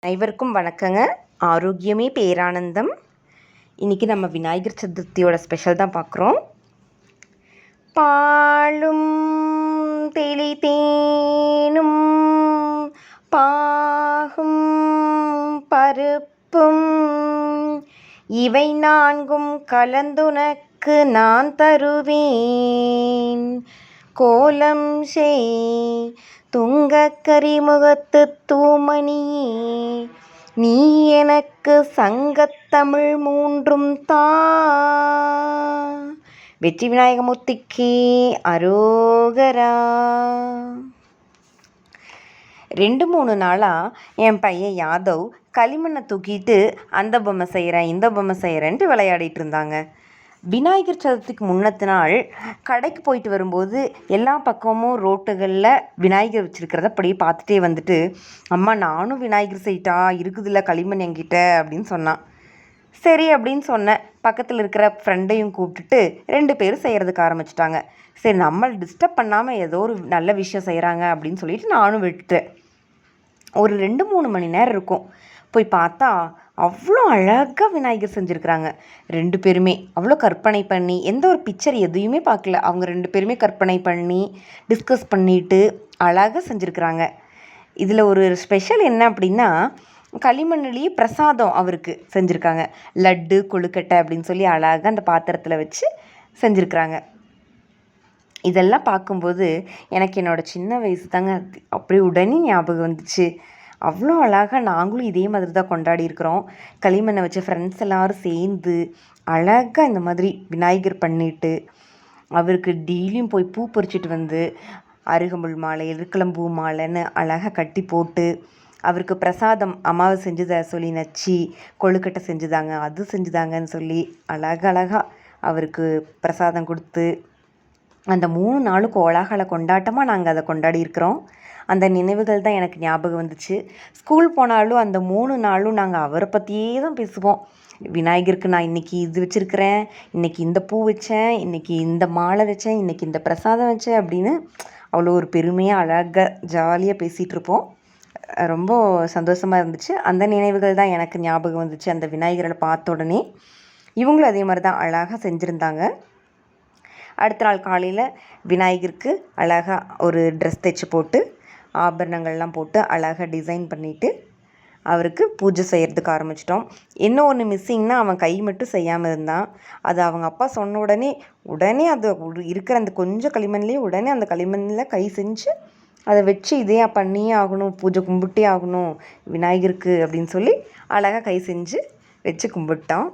அனைவருக்கும் வணக்கங்க. ஆரோக்கியமே பேரானந்தம். இன்றைக்கி நம்ம விநாயகர் சதுர்த்தியோட ஸ்பெஷல் தான் பார்க்குறோம். பாலும் தெளிதேனும் பாகும் பருப்பும் இவை நான்கும் கலந்துனக்கு நான் தருவேன். கோலம் செய் துங்கக்கரிமுகத்து தூமணியே, நீ எனக்கு சங்கத்தமிழ் மூன்றும் தா. வெற்றி விநாயகமூர்த்திக்கு அரோகரா. 2-3 நாளாக என் பையன் யாதவ் களிமண்ணை தூக்கிட்டு அந்த பொம்மை செய்கிறேன் இந்த பொம்மை செய்கிறேன்ட்டு விளையாடிட்டு இருந்தாங்க. விநாயகர் சதுர்த்திக்கு முன்னத்து நாள் கடைக்கு போயிட்டு வரும்போது எல்லா பக்கமும் ரோட்டுகளில் விநாயகர் வச்சுருக்கிறத அப்படியே பார்த்துட்டே வந்துட்டு, அம்மா நானும் விநாயகர் செய்யிட்டா இருக்குதுல்ல களிமண் என்கிட்ட அப்படின்னு சொன்னான். சரி அப்படின்னு சொன்னேன். பக்கத்தில் இருக்கிற ஃப்ரெண்டையும் கூப்பிட்டுட்டு 2 பேரும் செய்கிறதுக்கு ஆரம்பிச்சிட்டாங்க. சரி நம்மளை டிஸ்டர்ப் பண்ணாமல் ஏதோ ஒரு நல்ல விஷயம் செய்கிறாங்க அப்படின்னு சொல்லிட்டு நானும் விட்டுட்டேன். ஒரு 2-3 மணி நேரம் இருக்கும். போய் பார்த்தா அவ்வளோ அழகாக விநாயகர் செஞ்சுருக்குறாங்க. 2 பேருமே அவ்வளோ கற்பனை பண்ணி, எந்த ஒரு பிக்சர் எதையுமே பார்க்கல. அவங்க 2 பேருமே கற்பனை பண்ணி டிஸ்கஸ் பண்ணிட்டு அழகாக செஞ்சுருக்குறாங்க. இதில் ஒரு ஸ்பெஷல் என்ன அப்படின்னா, களிமண்ணிலேயே பிரசாதம் அவருக்கு செஞ்சுருக்காங்க. லட்டு கொழுக்கட்டை அப்படின்னு சொல்லி அழகாக அந்த பாத்திரத்தில் வச்சு செஞ்சுருக்குறாங்க. இதெல்லாம் பார்க்கும்போது எனக்கு என்னோடய சின்ன வயசு தாங்க அப்படியே உடனே ஞாபகம் வந்துச்சு. அவ்வளோ அழகாக நாங்களும் இதே மாதிரி தான் கொண்டாடி இருக்கிறோம். களிமண்ணை வச்சு ஃப்ரெண்ட்ஸ் எல்லோரும் சேர்ந்து அழகாக இந்த மாதிரி விநாயகர் பண்ணிட்டு, அவருக்கு டெய்லியும் போய் பூ பறிச்சிட்டு வந்து அருகம்புல் மாலை எருக்களம்பூ மாலைன்னு அழகாக கட்டி போட்டு, அவருக்கு பிரசாதம் அம்மாவை செஞ்சுத சொல்லி நச்சு கொழுக்கட்டை செஞ்சுதாங்க அது செஞ்சுதாங்கன்னு சொல்லி அழகாக அவருக்கு பிரசாதம் கொடுத்து, அந்த 3 நாளும் கோலாகல கொண்டாட்டமாக நாங்கள் அதை கொண்டாடி இருக்கிறோம். அந்த நினைவுகள் தான் எனக்கு ஞாபகம் வந்துச்சு. ஸ்கூல் போனாலும் அந்த 3 நாளும் நாங்கள் அவரை பற்றியே தான் பேசுவோம். விநாயகருக்கு நான் இன்றைக்கி இது வச்சுருக்கிறேன், இன்றைக்கி இந்த பூ வச்சேன், இன்றைக்கி இந்த மாலை வச்சேன், இன்றைக்கி இந்த பிரசாதம் வச்சேன் அப்படின்னு அவ்வளோ ஒரு பெருமையாக அழகாக ஜாலியாக பேசிகிட்ருப்போம். ரொம்ப சந்தோஷமாக இருந்துச்சு. அந்த நினைவுகள் தான் எனக்கு ஞாபகம் வந்துச்சு அந்த விநாயகரை பார்த்த உடனே. இவங்களும் அதே மாதிரி தான் அழகாக செஞ்சுருந்தாங்க. அடுத்த நாள் காலையில் விநாயகருக்கு அழகாக ஒரு ட்ரெஸ் தைச்சி போட்டு ஆபரணங்கள்லாம் போட்டு அழகாக டிசைன் பண்ணிவிட்டு அவருக்கு பூஜை செய்கிறதுக்கு ஆரம்பிச்சிட்டோம். என்ன ஒன்று மிஸ்ஸிங்னா, அவன் கை மட்டும் செய்யாமல் இருந்தான். அது அவங்க அப்பா சொன்ன உடனே அது இருக்கிற அந்த கொஞ்சம் களிமண்லேயே உடனே அந்த களிமண்ணில் கை செஞ்சு அதை வச்சு இதே பண்ணியே ஆகணும், பூஜை கும்பிட்டே ஆகணும் விநாயகருக்கு அப்படின்னு சொல்லி அழகாக கை செஞ்சு வச்சு கும்பிட்டான்.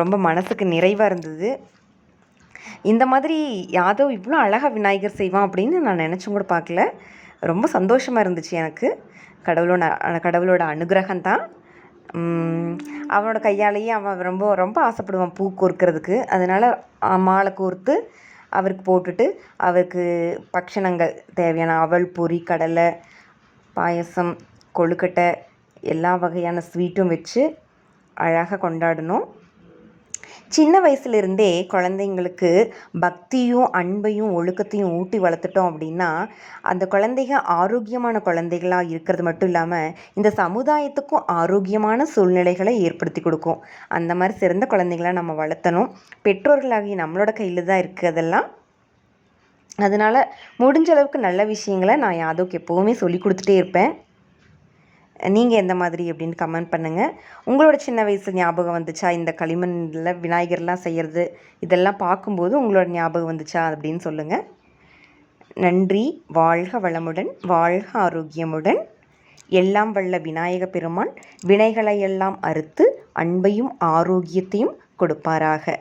ரொம்ப மனசுக்கு நிறைவாக இருந்தது. இந்த மாதிரி யாதவ் இவ்வளோ அழகாக விநாயகர் செய்வான் அப்படின்னு நான் நினச்சும் கூட பார்க்கல. ரொம்ப சந்தோஷமாக இருந்துச்சு எனக்கு. கடவுளோட அனுகிரகம் தான். அவனோட கையாலேயே அவன் ரொம்ப ரொம்ப ஆசைப்படுவான் பூ கோர்க்கிறதுக்கு. அதனால் மாலை கோர்த்து அவருக்கு போட்டுட்டு, அவருக்கு பக்ஷணங்கள் தேவையான அவல் பொரி கடலை பாயசம் கொழுக்கட்டை எல்லா வகையான ஸ்வீட்டும் வச்சு அழகாக கொண்டாடணும். சின்ன வயசுலேருந்தே குழந்தைங்களுக்கு பக்தியும் அன்பையும் ஒழுக்கத்தையும் ஊட்டி வளர்த்துட்டோம் அப்படின்னா, அந்த குழந்தைங்க ஆரோக்கியமான குழந்தைகளாக இருக்கிறது மட்டும் இல்லாமல் இந்த சமுதாயத்துக்கும் ஆரோக்கியமான சூழ்நிலைகளை ஏற்படுத்தி கொடுக்கும். அந்த மாதிரி சிறந்த குழந்தைகளாக நம்ம வளர்த்தணும். பெற்றோர்களாகி நம்மளோட கையில் தான் இருக்குது அதெல்லாம். அதனால் முடிஞ்ச அளவுக்கு நல்ல விஷயங்களை நான் யாதவுக்கு எப்போவுமே சொல்லி கொடுத்துட்டே இருப்பேன். நீங்கள் எந்த மாதிரி அப்படின்னு கமெண்ட் பண்ணுங்கள். உங்களோட சின்ன வயசு ஞாபகம் வந்துச்சா? இந்த களிமண்ணில் விநாயகர்லாம் செய்கிறது இதெல்லாம் பார்க்கும்போது உங்களோட ஞாபகம் வந்துச்சா அப்படின்னு சொல்லுங்கள். நன்றி. வாழ்க வளமுடன், வாழ்க ஆரோக்கியமுடன். எல்லாம் வல்ல விநாயக பெருமான் வினைகளை எல்லாம் அறுத்து அன்பையும் ஆரோக்கியத்தையும் கொடுப்பாராக.